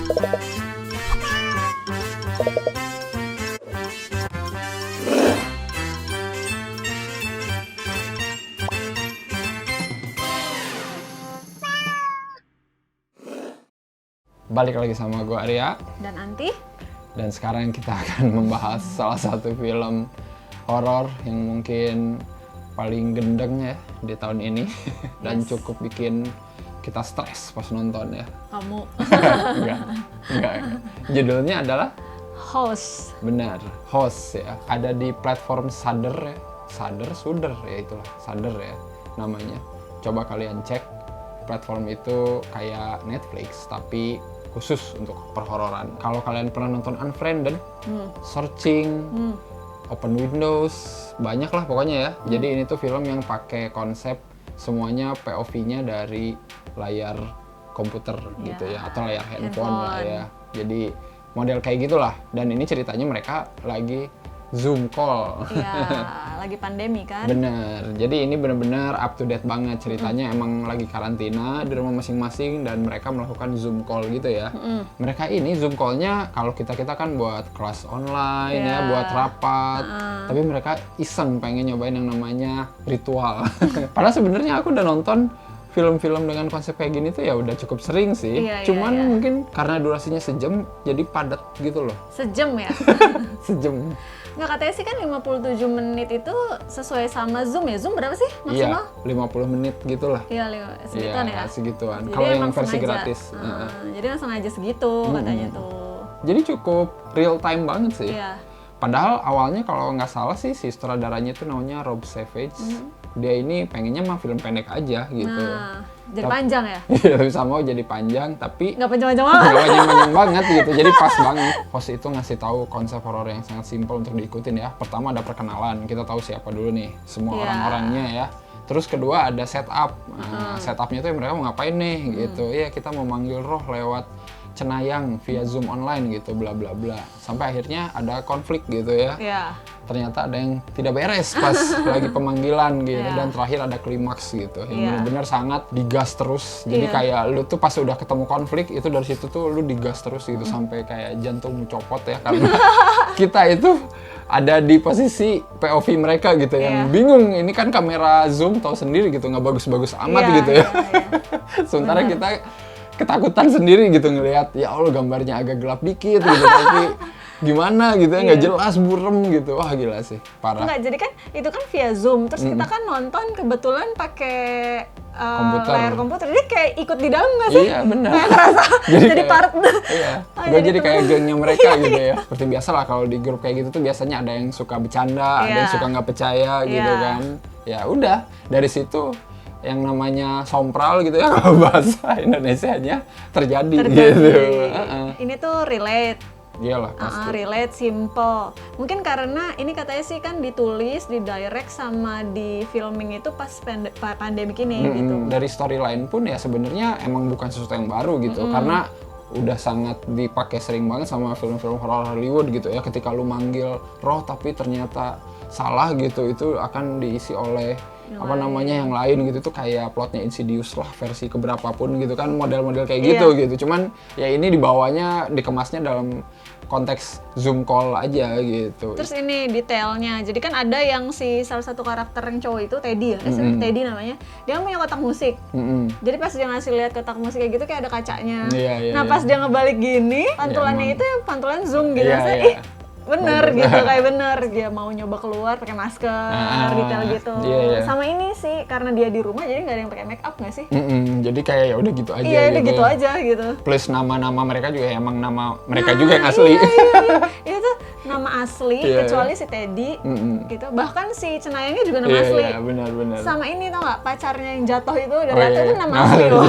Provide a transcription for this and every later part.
Balik lagi sama gue Arya dan Anti. Dan sekarang kita akan membahas salah satu film horor yang mungkin paling gendeng ya di tahun ini. Dan cukup bikin kita stres pas nonton ya. Kamu. Enggak. Judulnya adalah Host. Benar, Host ya. Ada di platform Shudder ya. Shudder ya itulah, Shudder ya namanya. Coba kalian cek, platform itu kayak Netflix tapi khusus untuk perhororan. Kalau kalian pernah nonton Unfriended, Searching, Open Windows, banyak lah pokoknya ya. Jadi ini tuh film yang pakai konsep semuanya POV-nya dari layar komputer gitu ya, atau layar handphone lah ya. Jadi model kayak gitulah. Dan ini ceritanya mereka lagi Zoom call. Iya, lagi pandemi kan? Bener, jadi ini bener-bener up to date banget ceritanya. Emang lagi karantina di rumah masing-masing dan mereka melakukan Zoom call gitu ya. Mereka ini Zoom call-nya kalau kita kan buat kelas online ya, buat rapat. Tapi mereka iseng pengen nyobain yang namanya ritual. Padahal sebenarnya aku udah nonton film-film dengan konsep kayak gini tuh ya udah cukup sering sih. Cuman mungkin karena durasinya sejam jadi padat gitu loh. Sejam ya? Sejam. Nggak, katanya sih kan 57 menit itu sesuai sama Zoom ya? Zoom berapa sih maksimal? Iya, 50 menit gitu lah. Iya, segituan ya? Segituan. Jadi kalau yang versi sengaja, gratis. Jadi emang sengaja segitu katanya tuh. Jadi cukup real time banget sih. Iya. Padahal awalnya kalau nggak salah sih si sutradaranya itu namanya Rob Savage. Dia ini pengennya mah film pendek aja gitu. Nah, jadi panjang ya? Iya, bisa mau jadi panjang tapi Nggak panjang-panjang banget. nggak panjang banget gitu. Jadi pas banget. Host itu ngasih tahu konsep horor yang sangat simpel untuk diikutin ya. Pertama ada perkenalan, kita tahu siapa dulu nih, semua orang-orangnya ya. Terus kedua ada setup. Nah, setupnya tuh mereka mau ngapain nih gitu. Iya, kita mau manggil roh lewat cenayang via Zoom online gitu, bla bla bla. Sampai akhirnya ada konflik gitu ya. Iya. Ternyata ada yang tidak beres pas lagi pemanggilan gitu. Dan terakhir ada klimaks gitu yang benar-benar sangat digas terus. Jadi kayak lu tuh pas udah ketemu konflik itu dari situ tuh lu digas terus gitu sampai kayak jantung copot ya, karena kita itu ada di posisi POV mereka gitu yang bingung. Ini kan kamera Zoom tahu sendiri gitu, nggak bagus-bagus amat gitu ya. Sementara kita ketakutan sendiri gitu ngelihat, ya Allah gambarnya agak gelap dikit gitu tapi gimana gitu ya, nggak jelas, burem gitu. Wah gila sih, parah. Enggak, jadi kan itu kan via Zoom, terus kita kan nonton kebetulan pakai layar komputer, jadi kayak ikut di dalam nggak sih? Iya benar. Kayak ngerasa jadi part. Iya, gue jadi kayak gengnya mereka gitu ya. Seperti biasa lah kalau di grup kayak gitu tuh biasanya ada yang suka bercanda, ada yang suka nggak percaya gitu kan. Ya udah, dari situ yang namanya sompral gitu ya kalau bahasa Indonesianya terjadi. Gitu. Ini tuh relate. Iyalah pasti. Relate, simple. Mungkin karena ini katanya sih kan ditulis, di direct sama di filming itu pas pandemik ini gitu. Dari storyline pun ya sebenarnya emang bukan sesuatu yang baru gitu, karena udah sangat dipakai sering banget sama film-film horor Hollywood gitu ya. Ketika lu manggil roh tapi ternyata salah gitu, itu akan diisi oleh yang lain gitu. Itu kayak plotnya Insidious lah versi keberapapun gitu kan, model-model kayak gitu. Cuman ya ini dibawanya, dikemasnya dalam konteks Zoom call aja gitu. Terus ini detailnya, jadi kan ada yang si salah satu karakter yang cowok itu Teddy ya, Teddy namanya, dia punya kotak musik. Jadi pas dia ngasih lihat kotak musik kayak gitu kayak ada kacanya. Nah pas dia ngebalik gini, pantulannya itu yang pantulan Zoom gitu. Bener gitu, kayak bener dia mau nyoba keluar pakai masker, detail gitu. Sama ini sih karena dia di rumah jadi nggak ada yang pakai make up nggak sih? Jadi kayak ya udah gitu aja. Iya udah gitu aja gitu. Plus nama-nama mereka juga emang nama mereka juga yang asli. Itu nama asli kecuali si Teddy gitu. Bahkan si Cenayangnya juga nama asli. Iya benar. Sama ini tau nggak, pacarnya yang jatuh itu ternyata itu nama asli loh.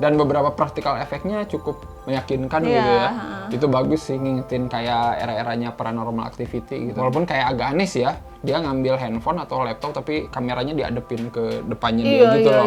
Dan beberapa praktikal efeknya cukup meyakinkan gitu ya. Itu bagus sih, ngingetin kayak era-eranya Paranormal Activity gitu. Walaupun kayak agak aneh sih ya, dia ngambil handphone atau laptop tapi kameranya diadepin ke depannya dia gitu loh.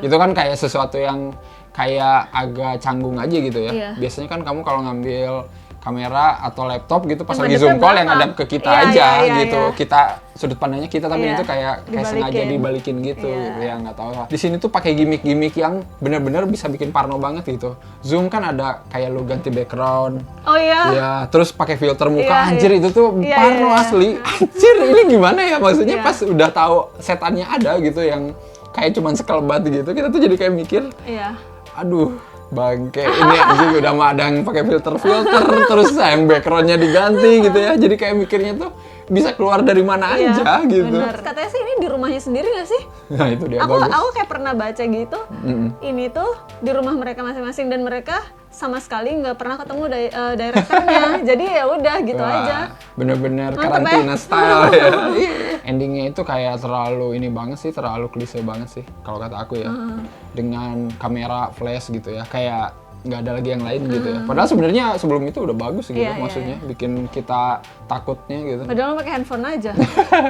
Itu kan kayak sesuatu yang kayak agak canggung aja gitu ya. Biasanya kan kamu kalau ngambil kamera atau laptop gitu pas Yang lagi ngadepnya zoom call yang belakang. ngadep ke kita Iya, aja iya, gitu. iya. Kita sudut pandangnya kita tapi Iya, itu kayak sengaja dibalikin. dibalikin gitu Iya. ya nggak tahu lah. Di sini tuh pakai gimmick-gimmick yang bener-bener bisa bikin parno banget gitu. Zoom kan ada kayak lu ganti background. Oh iya. Ya, terus pakai filter muka, Iya, anjir iya. itu tuh Iya, parno iya, iya. asli. Anjir ini gimana ya maksudnya Iya. pas udah tahu setannya ada gitu yang kayak cuman sekelebat gitu, kita tuh jadi kayak mikir, Iya. aduh bangke ini anjing udah madang pakai filter terus yang backgroundnya diganti gitu ya, jadi kayak mikirnya tuh bisa keluar dari mana Iya, aja gitu. bener. Katanya sih ini di rumahnya sendiri nggak sih? Nah itu dia Aku bagus. aku kayak pernah baca gitu. Ini tuh di rumah mereka masing-masing dan mereka sama sekali nggak pernah ketemu direkturnya. Jadi ya udah gitu Wah, aja. bener-bener Mantep karantina ya. style ya. Endingnya itu kayak terlalu ini banget sih, terlalu klise banget sih kalau kata aku ya. Dengan kamera flash gitu ya, kayak nggak ada lagi yang lain gitu ya. Padahal sebenarnya sebelum itu udah bagus gitu, Iya, iya, maksudnya bikin kita takutnya gitu. Padahal pakai handphone aja.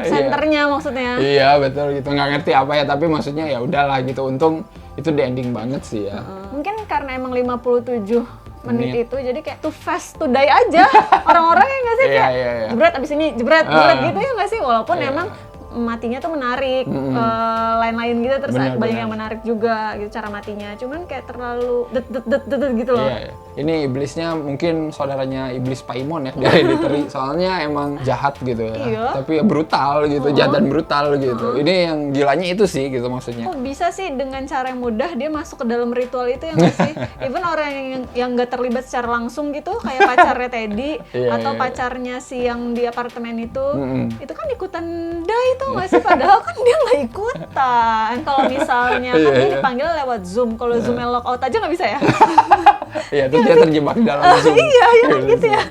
Senternya maksudnya. Iya betul gitu, nggak ngerti apa ya, tapi maksudnya ya udahlah gitu. Untung itu di ending banget sih ya. Mungkin karena emang 57 menit Menit. itu jadi kayak too fast to die aja. Orang-orangnya nggak sih Iya, kayak iya, iya. jebret abis ini jebret gitu ya nggak sih? Walaupun Iya. emang matinya tuh menarik, lain-lain gitu terus Benar, banyak benar. yang menarik juga gitu cara matinya. Cuman kayak terlalu det gitu loh. Iya, iya. Ini iblisnya mungkin saudaranya iblis Paimon ya dari Hereditary. Soalnya emang jahat gitu ya. Iya. Tapi ya brutal gitu, jahat dan brutal gitu. Ini yang gilanya itu sih gitu maksudnya. Kok bisa sih dengan cara yang mudah dia masuk ke dalam ritual itu ya nggak sih? Even orang yang nggak terlibat secara langsung gitu, kayak pacarnya Teddy Iya, atau iya, pacarnya si yang di apartemen itu kan ikutan die tuh nggak sih? Padahal kan dia nggak ikutan. Kalau misalnya kan Iya, dia iya. dipanggil lewat Zoom, kalau Zoom-nya lock out aja nggak bisa ya? Iya, terus dia terjebak di dalam Zoom. Iya, kan gitu ya.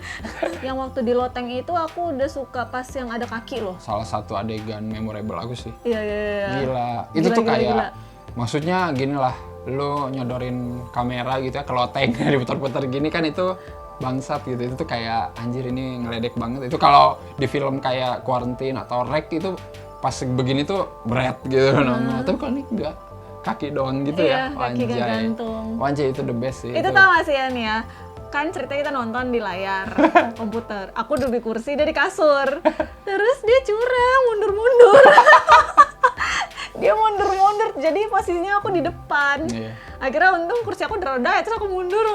Yang waktu di loteng itu aku udah suka pas yang ada kaki loh. Salah satu adegan memorable aku sih. Iya, iya, iya. Gila. Itu Gila, tuh gila, kayak gila. maksudnya gini lah, lu nyodorin kamera gitu ya ke loteng diputar-putar gini kan itu bangsat gitu. Itu tuh kayak anjir ini ngeledek banget. Itu kalau di film kayak Quarantine atau Rec itu pas begini tuh berat gitu nongol. Tapi kalau ini enggak, kaki doang gitu Iya, ya. kaki gantung. Wanjay itu the best sih. Itu tau gak sih ya nih ya, kan cerita kita nonton di layar komputer, aku duduk di kursi, dia di kasur, terus dia curang, mundur-mundur. Dia mundur-mundur, jadi posisinya aku di depan. Iya. Akhirnya untung kursi aku udah terus aku mundur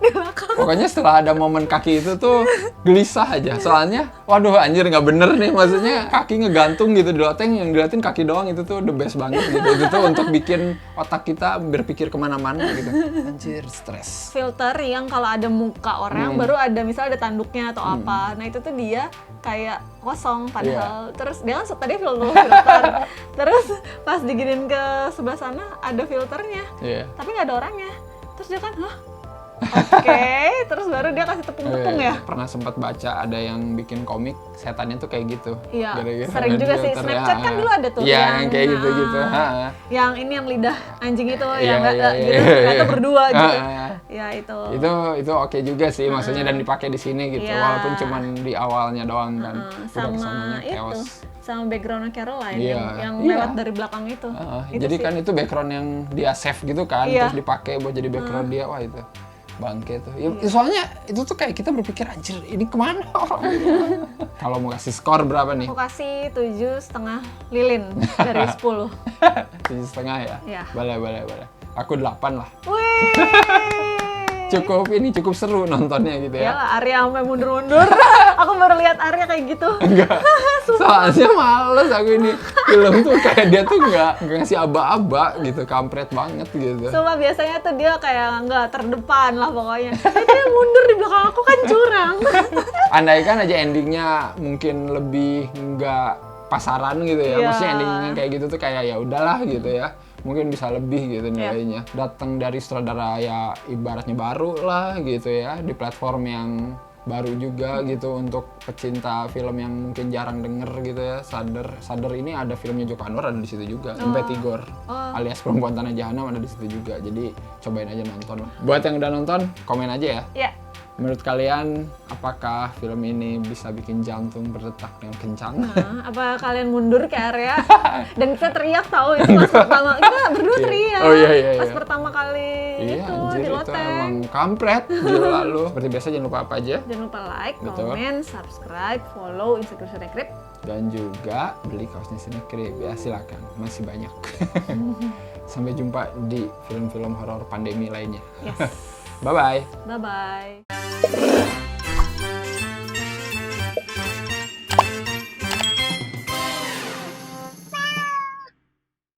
di belakang. Pokoknya setelah ada momen kaki itu tuh gelisah aja. Soalnya, waduh anjir nggak bener nih. Maksudnya kaki ngegantung gitu di loteng, yang diliatin kaki doang itu tuh the best banget gitu. Itu tuh untuk bikin otak kita berpikir kemana-mana gitu. Anjir, stres. Filter yang kalau ada muka orang, baru ada misalnya ada tanduknya atau apa. Nah itu tuh dia kayak kosong padahal. Terus dia kan tadi filter. Terus pas diginin ke sebelah sana ada filternya. Iya. Tapi nggak ada orangnya. Terus dia kan, hah? Oke, terus baru dia kasih tepung-tepung ya? Pernah sempat baca ada yang bikin komik setannya tuh kayak gitu. Iya, Gara-gara sering ada juga sih. filter, Snapchat kan dulu ada tuh. Iya, yang kayak gitu-gitu. Yang ini yang lidah anjing itu, Iya, yang nggak iya, gitu, iya, ternyata iya. berdua gitu. Ah. Ya itu. Itu oke juga sih, maksudnya dan dipakai di sini gitu. Iya. Walaupun cuman di awalnya doang kan. Udah Sama kesananya itu, chaos. sama backgroundnya Caroline Iya. yang Iya. lewat dari belakang itu. Jadi sih. kan itu background yang dia save gitu kan, Iya. terus dipakai buat jadi background dia, wah itu bangke tuh. Ya, soalnya itu tuh kayak kita berpikir anjir ini kemana orang ini?" Kalau mau kasih skor berapa nih? Aku kasih 7,5 lilin dari 10. 7,5 ya? Iya. Boleh. Aku 8 lah. Wih. Cukup seru nontonnya gitu Ya ya. lah, Arya sampai mundur-mundur. Aku baru lihat Arya kayak gitu. Enggak. Soalnya males aku ini. Film tuh kayak dia tuh nggak ngasih aba-aba gitu, kampret banget gitu. Sumpah biasanya tuh dia kayak nggak terdepan lah pokoknya. Dia mundur di belakang aku kan curang. Andaikan aja endingnya mungkin lebih nggak pasaran gitu ya. Iya. Maksudnya endingnya kayak gitu tuh kayak ya udahlah gitu ya. Mungkin bisa lebih gitu nilainya. Datang dari sutradara ya ibaratnya baru lah gitu ya, di platform yang baru juga gitu untuk pecinta film yang mungkin jarang denger gitu ya. Sadar ini ada filmnya Joko Anwar ada di situ juga. Impetigor alias Perempuan Tanah Jahanam ada di situ juga. Jadi cobain aja nonton lah. Buat yang udah nonton, komen aja ya. Ya, Menurut kalian, apakah film ini bisa bikin jantung berdetak yang kencang? Nah, apa kalian mundur ke area dan kita teriak tahu itu pas pertama kita berdua teriak. Oh iya. Pas pertama kali Iya, itu anjir, di itu loteng. emang kampret gila lu. Seperti biasa jangan lupa apa aja? Jangan lupa like, Betul. comment, subscribe, follow Instagram Sinekrip. Dan juga beli kaosnya Sinekrip. Ya silakan, masih banyak. Sampai jumpa di film-film horor pandemi lainnya. Yes. Bye-bye. Bye-bye.